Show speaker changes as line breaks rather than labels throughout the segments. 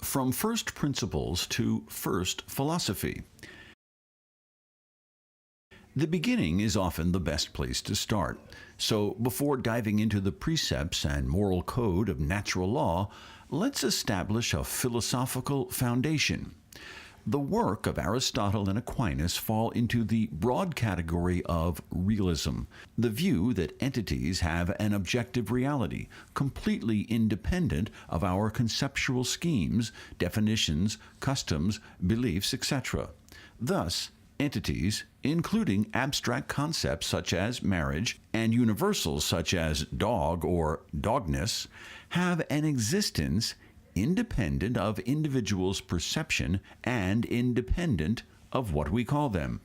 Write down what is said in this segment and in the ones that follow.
From first principles to first philosophy. The beginning is often the best place to start. So before diving into the precepts and moral code of natural law, let's establish a philosophical foundation. The work of Aristotle and Aquinas fall into the broad category of realism, the view that entities have an objective reality, completely independent of our conceptual schemes, definitions, customs, beliefs, etc. Thus, entities, including abstract concepts such as marriage and universals such as dog or dogness, have an existence independent of individuals' perception and independent of what we call them.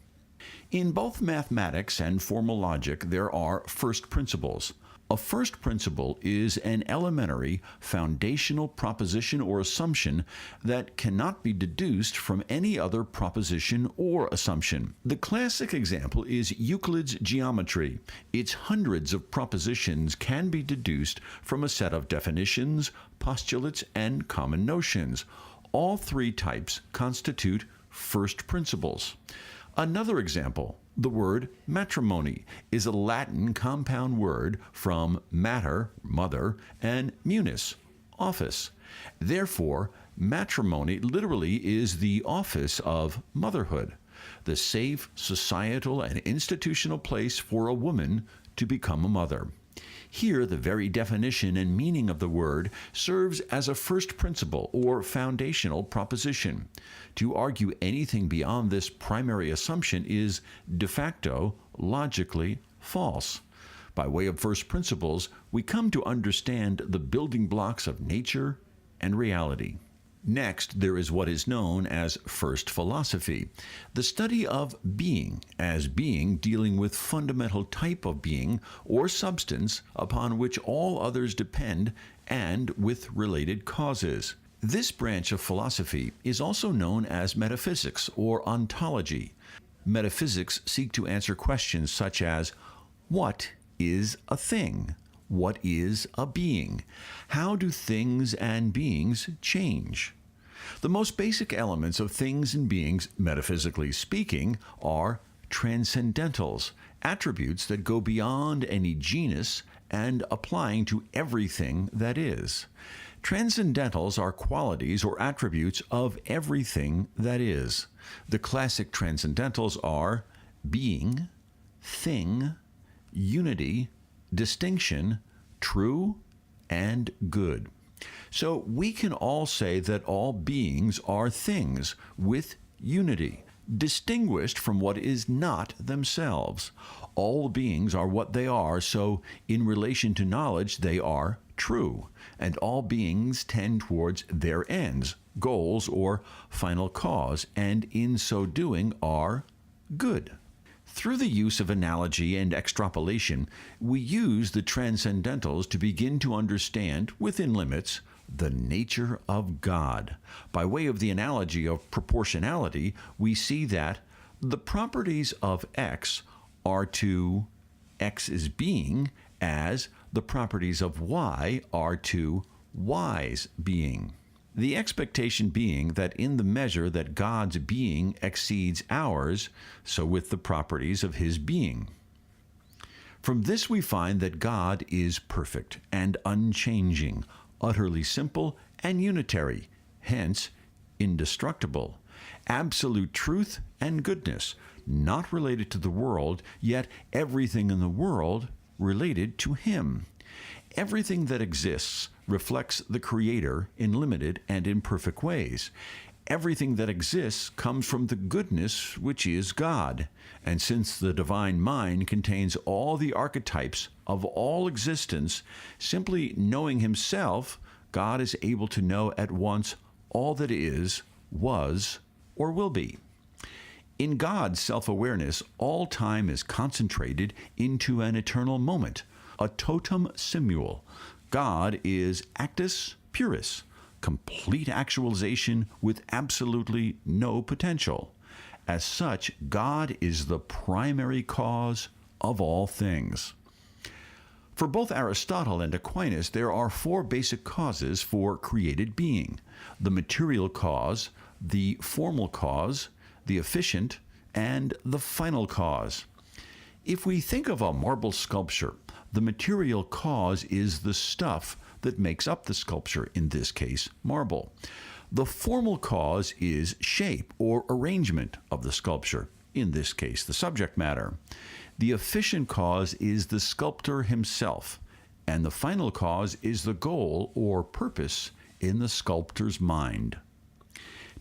In both mathematics and formal logic, there are first principles. A first principle is an elementary, foundational proposition or assumption that cannot be deduced from any other proposition or assumption. The classic example is Euclid's geometry. Its hundreds of propositions can be deduced from a set of definitions, postulates, and common notions. All three types constitute first principles. Another example, the word matrimony, is a Latin compound word from mater, mother, and munus, office. Therefore, matrimony literally is the office of motherhood, the safe societal and institutional place for a woman to become a mother. Here, the very definition and meaning of the word serves as a first principle or foundational proposition. To argue anything beyond this primary assumption is de facto, logically, false. By way of first principles, we come to understand the building blocks of nature and reality. Next, there is what is known as first philosophy, the study of being, as being dealing with fundamental type of being or substance upon which all others depend and with related causes. This branch of philosophy is also known as metaphysics or ontology. Metaphysics seek to answer questions such as, what is a thing? What is a being? How do things and beings change? The most basic elements of things and beings, metaphysically speaking, are transcendentals, attributes that go beyond any genus and applying to everything that is. Transcendentals are qualities or attributes of everything that is. The classic transcendentals are being, thing, unity, distinction, true, and good. So we can all say that all beings are things with unity, distinguished from what is not themselves. All beings are what they are, so in relation to knowledge they are true, and all beings tend towards their ends, goals, or final cause, and in so doing are good. Through the use of analogy and extrapolation, we use the transcendentals to begin to understand, within limits, the nature of God. By way of the analogy of proportionality, we see that the properties of X are to X's being as the properties of Y are to Y's being. The expectation being that in the measure that God's being exceeds ours, so with the properties of his being. From this we find that God is perfect and unchanging, utterly simple and unitary, hence indestructible, absolute truth and goodness, not related to the world, yet everything in the world related to him. Everything that exists reflects the Creator in limited and imperfect ways. Everything that exists comes from the goodness which is God. And since the divine mind contains all the archetypes of all existence, simply knowing himself, God is able to know at once all that is, was, or will be. In God's self-awareness, all time is concentrated into an eternal moment, a totum simul. God is actus purus, complete actualization with absolutely no potential. As such, God is the primary cause of all things. For both Aristotle and Aquinas, there are four basic causes for created being: the material cause, the formal cause, the efficient, and the final cause. If we think of a marble sculpture, the material cause is the stuff that makes up the sculpture, in this case, marble. The formal cause is shape or arrangement of the sculpture, in this case, the subject matter. The efficient cause is the sculptor himself, and the final cause is the goal or purpose in the sculptor's mind.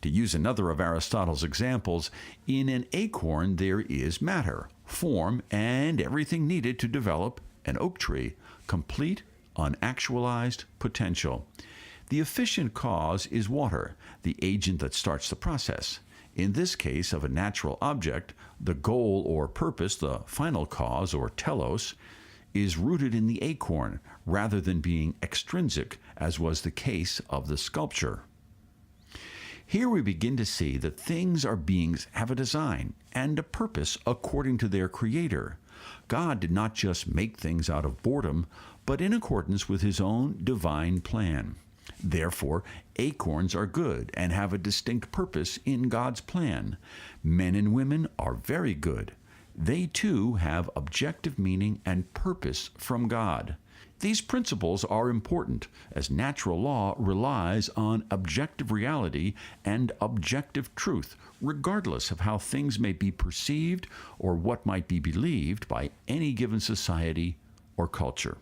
To use another of Aristotle's examples, in an acorn there is matter, form, and everything needed to develop an oak tree, complete, unactualized potential. The efficient cause is water, the agent that starts the process. In this case of a natural object, the goal or purpose, the final cause or telos, is rooted in the acorn rather than being extrinsic, as was the case of the sculpture. Here we begin to see that beings have a design and a purpose according to their Creator. God did not just make things out of boredom, but in accordance with His own divine plan. Therefore, acorns are good and have a distinct purpose in God's plan. Men and women are very good. They too have objective meaning and purpose from God. These principles are important, as natural law relies on objective reality and objective truth, regardless of how things may be perceived or what might be believed by any given society or culture.